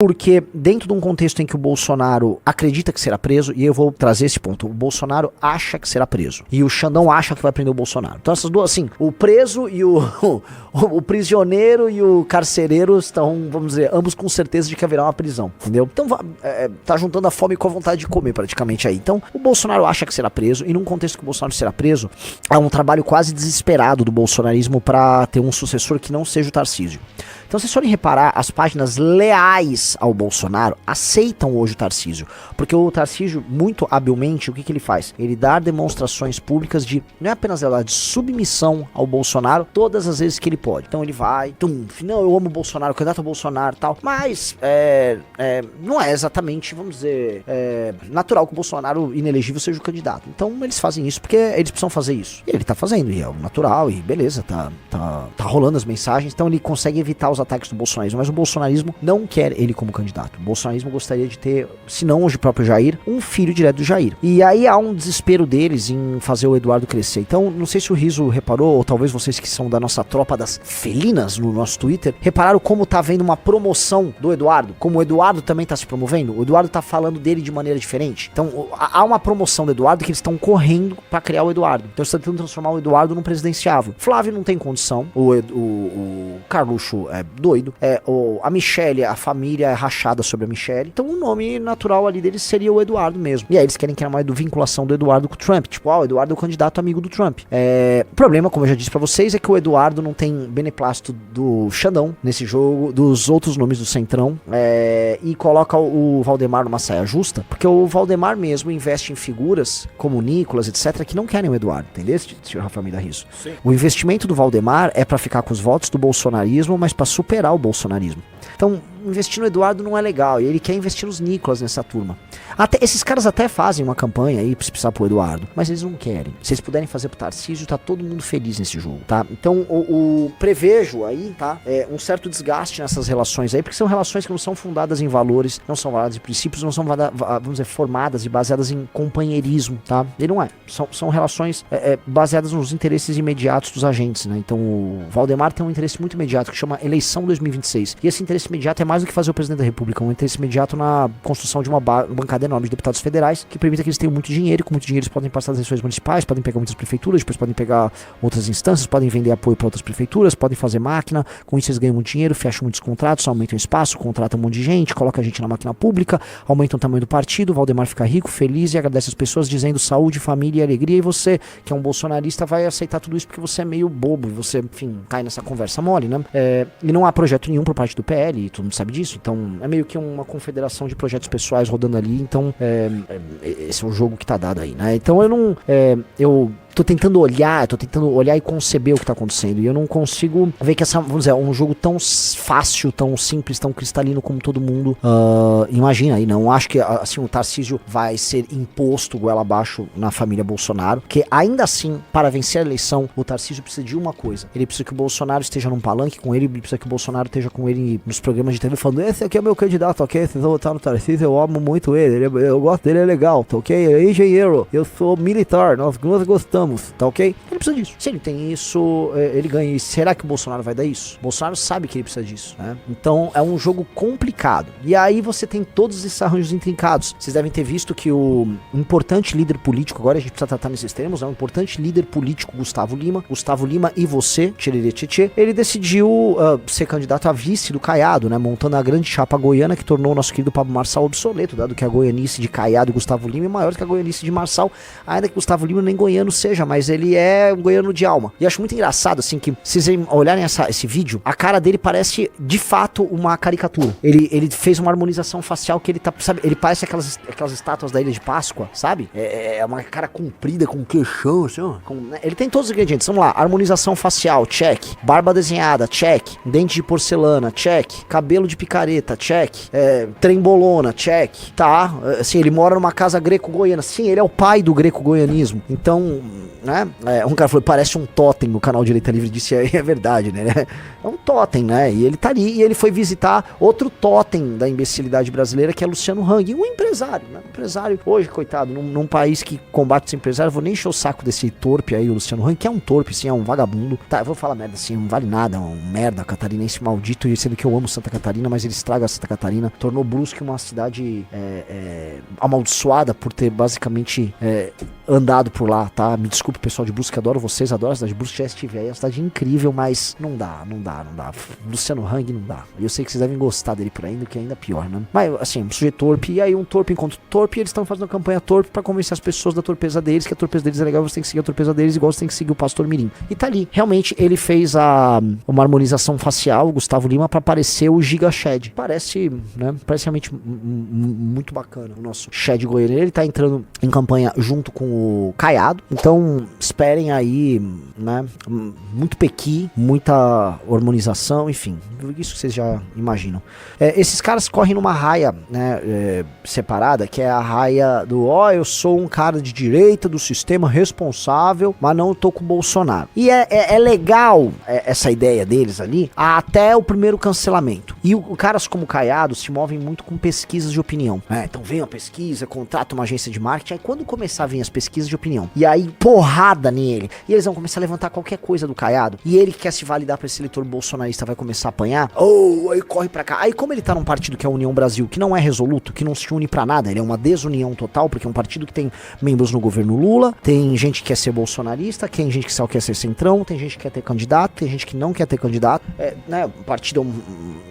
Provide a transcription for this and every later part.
Porque dentro de um contexto em que o Bolsonaro acredita que será preso, e eu vou trazer esse ponto, o Bolsonaro acha que será preso, e o Xandão acha que vai prender o Bolsonaro. Então essas duas, assim, o preso e o prisioneiro e o carcereiro estão, vamos dizer, ambos com certeza de que haverá uma prisão, entendeu? Então tá juntando a fome com a vontade de comer praticamente aí. Então o Bolsonaro acha que será preso, e num contexto que o Bolsonaro será preso, há um trabalho quase desesperado do bolsonarismo para ter um sucessor que não seja o Tarcísio. Então, se vocês forem reparar, as páginas leais ao Bolsonaro aceitam hoje o Tarcísio. Porque o Tarcísio, muito habilmente, o que ele faz? Ele dá demonstrações públicas de, não é apenas ela, de submissão ao Bolsonaro todas as vezes que ele pode. Então ele vai, não, eu amo o Bolsonaro, candidato ao Bolsonaro e tal. Mas, não é exatamente, vamos dizer, natural que o Bolsonaro inelegível seja o candidato. Então eles fazem isso porque eles precisam fazer isso. E ele tá fazendo, e é o natural, e beleza, tá rolando as mensagens. Então ele consegue evitar os ataques do bolsonarismo, mas o bolsonarismo não quer ele como candidato. O bolsonarismo gostaria de ter, se não hoje o próprio Jair, um filho direto do Jair. E aí há um desespero deles em fazer o Eduardo crescer. Então, não sei se o Riso reparou, ou talvez vocês que são da nossa tropa das felinas no nosso Twitter, repararam como tá havendo uma promoção do Eduardo, como o Eduardo também tá se promovendo. O Eduardo tá falando dele de maneira diferente. Então, há uma promoção do Eduardo que eles estão correndo pra criar o Eduardo. Então, eles estão tentando transformar o Eduardo num presidenciável. Flávio não tem condição, o Carluxo é doido, a Michelle, a família é rachada sobre a Michelle, então o nome natural ali deles seria o Eduardo mesmo, e aí eles querem criar uma vinculação do Eduardo com o Trump, tipo, o Eduardo é o candidato amigo do Trump. O problema, como eu já disse pra vocês, é que o Eduardo não tem beneplácito do Xandão nesse jogo, dos outros nomes do Centrão, e coloca o Valdemar numa saia justa, porque o Valdemar mesmo investe em figuras como o Nicolas, etc, que não querem o Eduardo, entendeu, senhor Rafael Midarriso? O investimento do Valdemar é pra ficar com os votos do bolsonarismo, mas pra superar o bolsonarismo. Então, investir no Eduardo não é legal, e ele quer investir nos Nicolas nessa turma. Esses caras até fazem uma campanha aí pra se precisar pro Eduardo, mas eles não querem. Se eles puderem fazer pro Tarcísio, tá todo mundo feliz nesse jogo, tá? Então, prevejo aí, tá? Um certo desgaste nessas relações aí, porque são relações que não são fundadas em valores, não são fundadas em princípios, não são, vamos dizer, formadas e baseadas em companheirismo, tá? E não é. São relações baseadas nos interesses imediatos dos agentes, né? Então, o Valdemar tem um interesse muito imediato, que chama eleição 2026. E esse interesse imediato é mais do que fazer o presidente da República, um interesse imediato na construção de uma bancada enorme de deputados federais, que permita que eles tenham muito dinheiro, e com muito dinheiro eles podem passar as eleições municipais, podem pegar muitas prefeituras, depois podem pegar outras instâncias, podem vender apoio para outras prefeituras, podem fazer máquina, com isso eles ganham muito dinheiro, fecham muitos contratos, aumentam o espaço, contratam um monte de gente, colocam a gente na máquina pública, aumentam o tamanho do partido, o Valdemar fica rico, feliz e agradece as pessoas dizendo saúde, família e alegria, e você, que é um bolsonarista, vai aceitar tudo isso porque você é meio bobo, você, enfim, cai nessa conversa mole, né? E não há projeto nenhum por parte do PL, e todo mundo sabe disso, então é meio que uma confederação de projetos pessoais rodando ali, então esse é o jogo que tá dado aí, né? Então eu tô tentando olhar e conceber o que tá acontecendo, e eu não consigo ver que vamos dizer, um jogo tão fácil, tão simples, tão cristalino como todo mundo imagina, e não acho que assim o Tarcísio vai ser imposto goela abaixo na família Bolsonaro, que ainda assim, para vencer a eleição, o Tarcísio precisa de uma coisa: ele precisa que o Bolsonaro esteja num palanque com ele precisa que o Bolsonaro esteja com ele nos programas de TV falando, esse aqui é meu candidato, ok? Vocês vão votar no Tarcísio, eu amo muito ele, eu gosto dele, é legal, tá ok? Ele é engenheiro, eu sou militar, nós gostamos, tá ok? Ele precisa disso. Se ele tem isso, ele ganha. E será que o Bolsonaro vai dar isso? O Bolsonaro sabe que ele precisa disso, né? Então é um jogo complicado. E aí você tem todos esses arranjos intrincados. Vocês devem ter visto que o importante líder político, agora a gente precisa tratar nesses termos, né? O importante líder político Gustavo Lima e você, Tchererê Tchê, ele decidiu ser candidato a vice do Caiado, né? Montando a grande chapa goiana que tornou o nosso querido Pablo Marçal obsoleto, dado que a goianice de Caiado e Gustavo Lima é maior do que a goianice de Marçal, ainda que Gustavo Lima nem goiano seja, mas ele é um goiano de alma. E acho muito engraçado, assim, que se vocês olharem esse vídeo, a cara dele parece, de fato, uma caricatura. Ele fez uma harmonização facial que ele tá, sabe, ele parece aquelas estátuas da Ilha de Páscoa, sabe? É uma cara comprida, com queixão, assim, ó. Né? Ele tem todos os ingredientes, vamos lá, harmonização facial, check. Barba desenhada, check. Dente de porcelana, check. Cabelo de picareta, check. Trembolona, check. Tá, assim, ele mora numa casa greco-goiana. Sim, ele é o pai do greco-goianismo. Então, né? Um cara falou, parece um totem no canal Direita Livre, disse, é verdade, né? É um totem, né? E ele tá ali, e ele foi visitar outro totem da imbecilidade brasileira, que é Luciano Hang, um empresário, né? Empresário, hoje, coitado, num país que combate os empresários, vou nem encher o saco desse torpe aí, o Luciano Hang, que é um torpe, sim, é um vagabundo. Tá, eu vou falar merda assim, não vale nada, é um merda catarinense maldito, e sendo que eu amo Santa Catarina, mas ele estraga Santa Catarina, tornou Brusque uma cidade amaldiçoada por ter basicamente andado por lá, tá? Me desculpe, pessoal de Brusque, adoro vocês, adoro a cidade de Brusque, já estive aí, é uma cidade incrível, mas não dá. Luciano Hang não dá. E eu sei que vocês devem gostar dele por aí, que é ainda pior, né? Mas, assim, um sujeito torpe, e aí um torpe encontra torpe, e eles estão fazendo uma campanha torpe pra convencer as pessoas da torpeza deles, que a torpeza deles é legal, você tem que seguir a torpeza deles, igual você tem que seguir o Pastor Mirim. E tá ali. Realmente, ele fez uma harmonização facial, o Gustavo Lima, pra parecer o Giga Shed. Parece, né? Parece realmente muito bacana o nosso Shed goiano. Ele tá entrando em campanha junto com o Caiado. Então, esperem aí, né? Muito pequi, muita harmonização, enfim. Isso que vocês já imaginam. Esses caras correm numa raia, né? Separada, que é a raia do eu sou um cara de direita, do sistema responsável, mas não tô com o Bolsonaro. E é legal essa ideia deles ali, até o primeiro cancelamento. E caras como o Caiado se movem muito com pesquisas de opinião. Então vem uma pesquisa, contrata uma agência de marketing, aí quando começar a vir as pesquisas de opinião, e aí porrada nele, e eles vão começar a levantar qualquer coisa do Caiado, e ele que quer se validar pra esse eleitor bolsonarista vai começar a apanhar, aí corre pra cá. Aí como ele tá num partido que é a União Brasil, que não é resoluto, que não se une pra nada, ele é uma desunião total, porque é um partido que tem membros no governo Lula, tem gente que quer ser bolsonarista, tem gente que só quer ser centrão, tem gente que quer ter candidato, tem gente que não quer ter candidato, né, o partido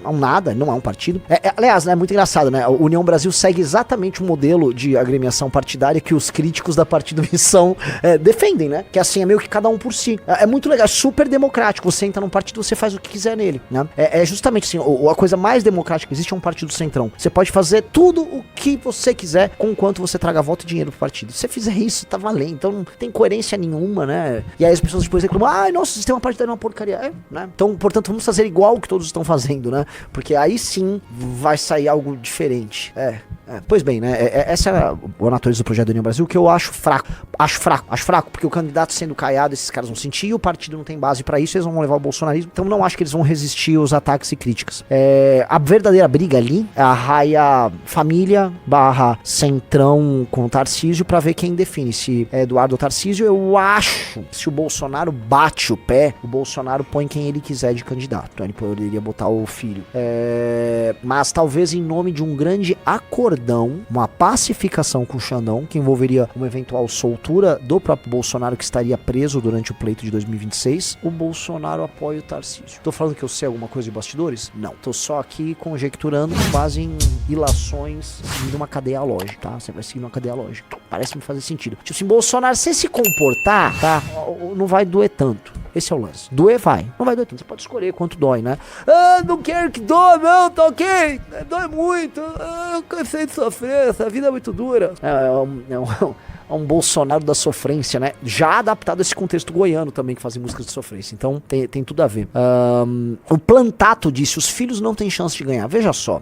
é um nada, não é um partido. Aliás, né, é muito engraçado, né, a União Brasil segue exatamente o modelo de agremiação partidária que os críticos da Partido Missão defendem, né, que assim, é meio que cada um por si. É muito legal, é super democrático, você entra num partido, você faz o que quiser nele, né, é justamente assim, a coisa mais democrática que existe é um partido centrão. Você pode fazer tudo o que você quiser, com quanto você traga voto e dinheiro pro partido. Se você fizer isso, tá valendo. Então não tem coerência nenhuma, né? E aí as pessoas depois reclamam, nossa, o sistema partidário é uma porcaria. Né? Então, portanto, vamos fazer igual o que todos estão fazendo, né? Porque aí sim vai sair algo diferente. Pois bem, né? Essa é a natureza do projeto da União Brasil, que eu acho fraco. Acho fraco, porque o candidato sendo Caiado, esses caras vão sentir, e o partido não tem base pra isso, eles vão levar o bolsonarismo. Então não acho que eles vão resistir aos ataques e críticas. A verdadeira briga ali é a raia família / centrão com o Tarcísio pra ver quem define. Se é Eduardo ou Tarcísio, eu acho que se o Bolsonaro bate o pé, o Bolsonaro põe quem ele quiser de candidato. Então ele poderia botar o filho. Mas talvez em nome de um grande acordão, uma pacificação com o Xandão, que envolveria uma eventual soltura do próprio Bolsonaro, que estaria preso durante o pleito de 2026, o Bolsonaro apoia o Tarcísio. Tô falando que eu sei alguma coisa de bastidores? Não. Tô só aqui conjecturando com base em ilações de uma cadeia lógica, tá? Você vai seguir uma cadeia lógica. Parece me fazer sentido. Tipo assim, Bolsonaro, se se comportar, tá? Não vai doer tanto. Esse é o lance. Doer vai. Não vai doer tanto. Você pode escolher quanto dói, né? Não quero que doa, não, tá ok? Dói muito. Eu cansei de sofrer. Essa vida é muito dura. É um Bolsonaro da sofrência, né? Já adaptado a esse contexto goiano também, que fazem músicas de sofrência. Então, tem tudo a ver. O Plantato disse, os filhos não têm chance de ganhar. Veja só,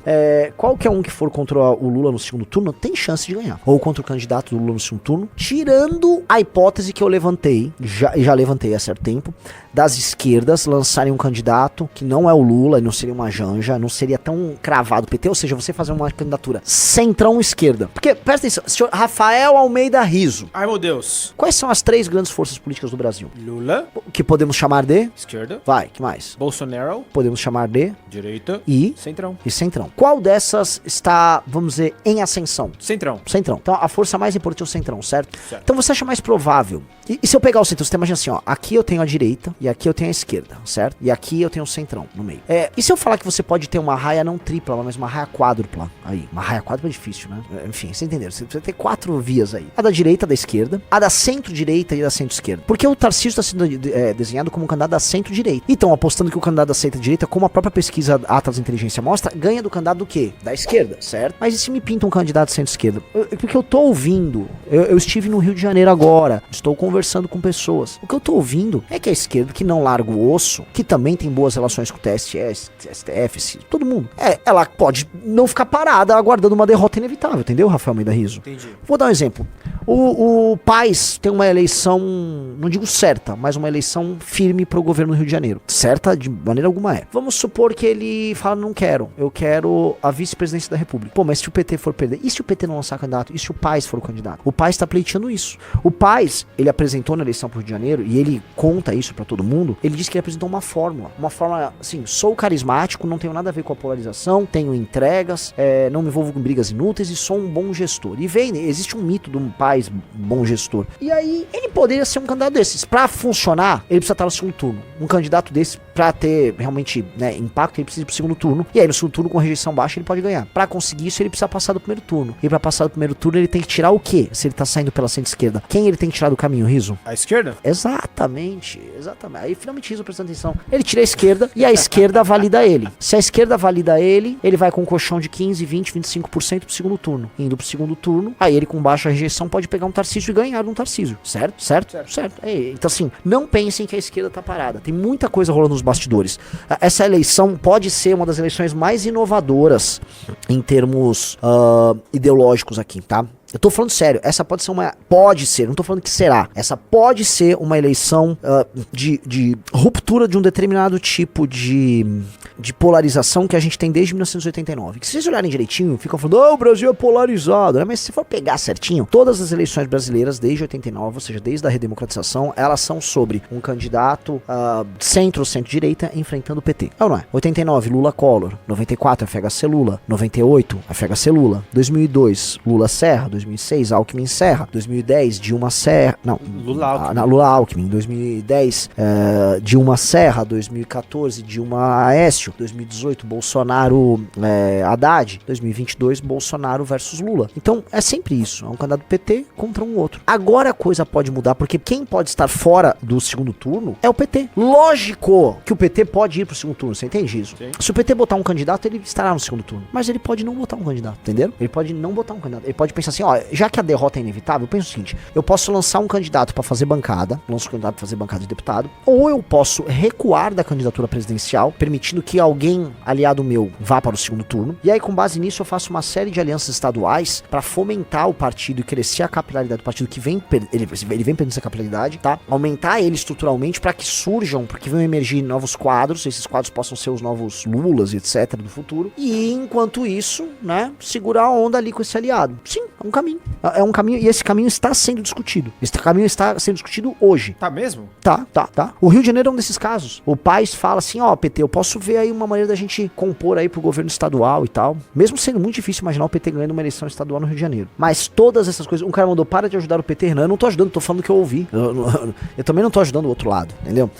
qualquer um que for contra o Lula no segundo turno tem chance de ganhar. Ou contra o candidato do Lula no segundo turno, tirando a hipótese que eu levantei, já levantei há certo tempo, das esquerdas lançarem um candidato que não é o Lula, não seria uma Janja, não seria tão cravado o PT, ou seja, você fazer uma candidatura centrão esquerda. Porque, presta atenção, senhor Rafael Almeida Riso. Ai, meu Deus. Quais são as 3 grandes forças políticas do Brasil? Lula. Que podemos chamar de? Esquerda. Vai, que mais? Bolsonaro. Podemos chamar de? Direita. E? Centrão. E centrão. Qual dessas está, vamos dizer, em ascensão? Centrão. Centrão. Então a força mais importante é o centrão, certo? Certo. Então você acha mais provável. E se eu pegar o centrão, você imagina assim, ó. Aqui eu tenho a direita e aqui eu tenho a esquerda, certo? E aqui eu tenho o centrão no meio. E se eu falar que você pode ter uma raia não tripla, mas uma raia quádrupla? Aí, uma raia quádrupla é difícil, né? Enfim, vocês entenderam. Você precisa ter 4 vias aí. A da direita, a da esquerda, a da centro-direita e a da centro-esquerda. Porque o Tarcísio está sendo desenhado como um candidato da centro-direita. Então, apostando que o candidato da centro-direita, como a própria pesquisa Atlas Inteligência mostra, ganha do candidato do quê? Da esquerda, certo? Mas e se me pinta um candidato centro-esquerda? Porque eu tô ouvindo, eu estive no Rio de Janeiro agora, estou conversando com pessoas. O que eu tô ouvindo é que a esquerda, que não larga o osso, que também tem boas relações com o TSE, STF, todo mundo, ela pode não ficar parada aguardando uma derrota inevitável, entendeu, Rafael Almeida Riso? Entendi. Vou dar um exemplo. O Paes tem uma eleição, não digo certa, mas uma eleição firme pro governo do Rio de Janeiro. Certa de maneira alguma é. Vamos supor que ele fala, não quero, eu quero a vice-presidência da República. Pô, mas se o PT for perder, e se o PT não lançar candidato? E se o Paes for o candidato? O Paes tá pleiteando isso. O Paes, ele apresentou na eleição pro Rio de Janeiro, e ele conta isso pra todo mundo, ele disse que ele apresentou uma fórmula, assim, sou carismático, não tenho nada a ver com a polarização, tenho entregas, não me envolvo com brigas inúteis e sou um bom gestor. E existe um mito de um Paes bom gestor. E aí, ele poderia ser um candidato desses. Pra funcionar, ele precisa estar no segundo turno. Um candidato desse, pra ter realmente, né, impacto, ele precisa ir pro segundo turno. E aí, no segundo turno, com rejeição baixa, ele pode ganhar. Pra conseguir isso, ele precisa passar do primeiro turno. E pra passar do primeiro turno, ele tem que tirar o quê? Se ele tá saindo pela centro-esquerda. Quem ele tem que tirar do caminho, Riso? A esquerda? Exatamente. Aí, finalmente, Riso, prestando atenção. Ele tira a esquerda e a esquerda valida ele. Se a esquerda valida ele, ele vai com um colchão de 15, 20, 25% pro segundo turno. Indo pro segundo turno, aí ele com baixa rejeição pode pegar um Tarcísio e ganhar um Tarcísio. Certo. Então assim, não pensem que a esquerda tá parada. Tem muita coisa rolando nos bastidores. Essa eleição pode ser uma das eleições mais inovadoras em termos ideológicos aqui, tá? Eu tô falando sério, essa pode ser, não tô falando que será, essa pode ser uma eleição de ruptura de um determinado tipo de polarização que a gente tem desde 1989. Que se vocês olharem direitinho, ficam falando, o Brasil é polarizado, né? Mas se for pegar certinho, todas as eleições brasileiras desde 89, ou seja, desde a redemocratização, elas são sobre um candidato centro ou centro-direita enfrentando o PT. É ou não é? 89, Lula-Collor, 94, FHC Lula, 98, FHC Lula, 2002, Lula-Serra, 2006, Alckmin-Serra, 2010, Dilma-Serra, não, Lula-Alckmin, 2010, Dilma-Serra, 2014, Dilma-Aécio, 2018, Bolsonaro-Haddad, 2022, Bolsonaro versus Lula. Então, é sempre isso, é um candidato do PT contra um outro. Agora a coisa pode mudar, porque quem pode estar fora do segundo turno é o PT. Lógico que o PT pode ir pro segundo turno, você entende isso? Sim. Se o PT botar um candidato, ele estará no segundo turno, mas ele pode não botar um candidato, entendeu? Ele pode não botar um candidato, ele pode pensar assim, já que a derrota é inevitável, eu penso o seguinte, eu posso lançar um candidato pra fazer bancada, lanço um candidato pra fazer bancada de deputado, ou eu posso recuar da candidatura presidencial, permitindo que alguém aliado meu vá para o segundo turno, e aí com base nisso eu faço uma série de alianças estaduais pra fomentar o partido e crescer a capilaridade do partido que vem, ele vem perdendo essa capilaridade, tá? Aumentar ele estruturalmente pra que surjam, porque vão emergir novos quadros, esses quadros possam ser os novos Lulas e etc do futuro, e enquanto isso, né, segurar a onda ali com esse aliado. Sim, é um caminho. É um caminho, e esse caminho está sendo discutido. Esse caminho está sendo discutido hoje. Tá mesmo? Tá. O Rio de Janeiro é um desses casos. O Paes fala assim, PT, eu posso ver aí uma maneira da gente compor aí pro governo estadual e tal. Mesmo sendo muito difícil imaginar o PT ganhando uma eleição estadual no Rio de Janeiro. Mas todas essas coisas, um cara mandou, para de ajudar o PT, Renan. Eu não tô ajudando, tô falando o que eu ouvi. Eu também não tô ajudando o outro lado, entendeu?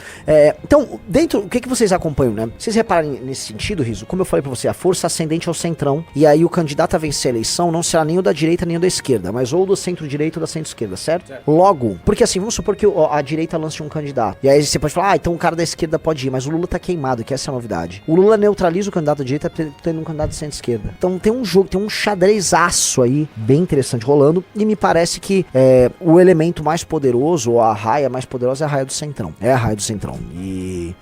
Então, dentro, o que vocês acompanham, né? Vocês reparem nesse sentido, Riso, como eu falei pra você, a força ascendente é o centrão, e aí o candidato a vencer a eleição não será nem o da direita nem o da esquerda, mas ou do centro-direita ou da centro-esquerda, certo? Logo, porque assim, vamos supor que a direita lance um candidato, e aí você pode falar, então o cara da esquerda pode ir, mas o Lula tá queimado, que essa é a novidade. O Lula neutraliza o candidato da direita tendo um candidato de centro-esquerda. Então tem um jogo, tem um xadrezaço aí, bem interessante rolando, e me parece que o elemento mais poderoso, ou a raia mais poderosa é a raia do centrão. É a raia do centrão. E,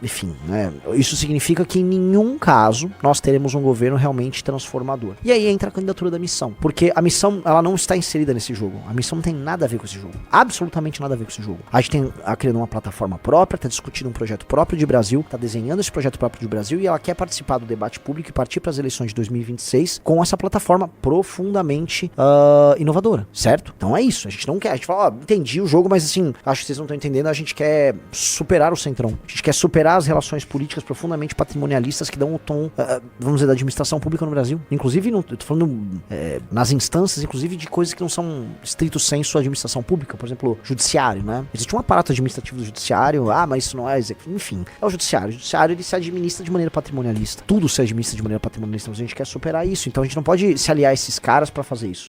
enfim, né? Isso significa que em nenhum caso nós teremos um governo realmente transformador. E aí entra a candidatura da missão, porque a missão, ela não está inserida nesse jogo. A missão não tem nada a ver com esse jogo. Absolutamente nada a ver com esse jogo. A gente tem criando uma plataforma própria, tá discutindo um projeto próprio de Brasil, tá desenhando esse projeto próprio de Brasil e ela quer participar do debate público e partir para as eleições de 2026 com essa plataforma profundamente inovadora, certo? Então é isso. A gente não quer, a gente fala, entendi o jogo, mas assim, acho que vocês não estão entendendo, a gente quer superar o centrão. A gente quer superar as relações políticas profundamente patrimonialistas que dão o tom, vamos dizer, da administração pública no Brasil. Inclusive, eu tô falando nas instâncias, inclusive de coisas que não são estrito sensu administração pública, por exemplo, judiciário, né? Existe um aparato administrativo do judiciário, mas isso não é, enfim, é o judiciário. O judiciário, ele se administra de maneira patrimonialista. Tudo se administra de maneira patrimonialista, mas a gente quer superar isso, então a gente não pode se aliar a esses caras pra fazer isso.